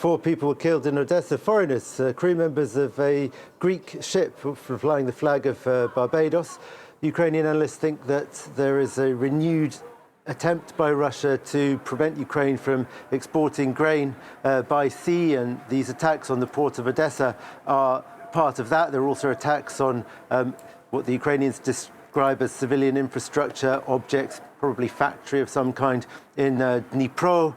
4 people were killed in Odessa, foreigners, crew members of a Greek ship flying the flag of Barbados. Ukrainian analysts think that there is a renewed attempt by Russia to prevent Ukraine from exporting grain by sea, and these attacks on the port of Odessa are part of that. There are also attacks on what the Ukrainians describe as civilian infrastructure objects, probably factory of some kind in Dnipro.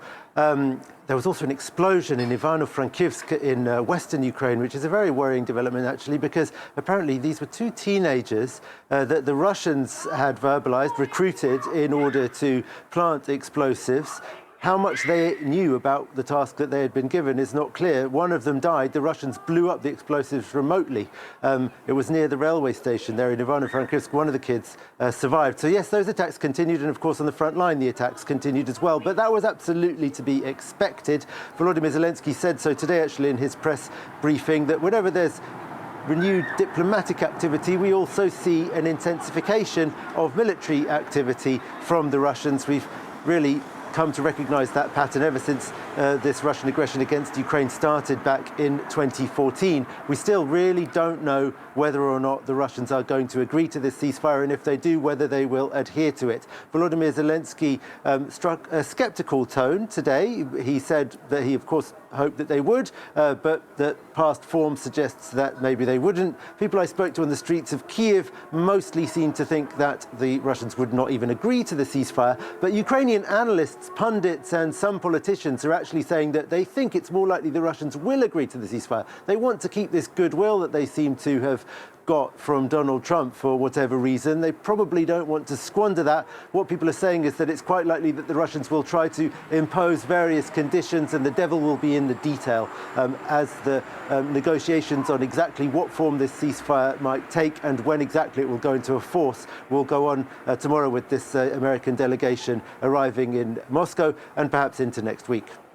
There was also an explosion in Ivano-Frankivsk in western Ukraine, which is a very worrying development, actually, because apparently these were 2 teenagers that the Russians had verbalized, recruited in order to plant explosives. How much they knew about the task that they had been given is not clear. One of them died. The Russians blew up the explosives remotely. It was near the railway station there in Ivano-Frankivsk. One of the kids survived. So yes, those attacks continued, and of course on the front line the attacks continued as well. But that was absolutely to be expected. Volodymyr Zelensky said so today, actually, in his press briefing, that whenever there's renewed diplomatic activity, we also see an intensification of military activity from the Russians. We've really come to recognize that pattern ever since this Russian aggression against Ukraine started back in 2014. We still really don't know whether or not the Russians are going to agree to this ceasefire, and if they do, whether they will adhere to it. Volodymyr Zelensky struck a skeptical tone today. He said that he, of course, hoped that they would, but that past form suggests that maybe they wouldn't. People I spoke to on the streets of Kyiv mostly seem to think that the Russians would not even agree to the ceasefire, but Ukrainian analysts, pundits and some politicians are actually saying that they think it's more likely the Russians will agree to the ceasefire. They want to keep this goodwill that they seem to have got from Donald Trump for whatever reason. They probably don't want to squander that. What people are saying is that it's quite likely that the Russians will try to impose various conditions, and the devil will be in the detail as the negotiations on exactly what form this ceasefire might take and when exactly it will go into force will go on tomorrow, with this American delegation arriving in Moscow and perhaps into next week.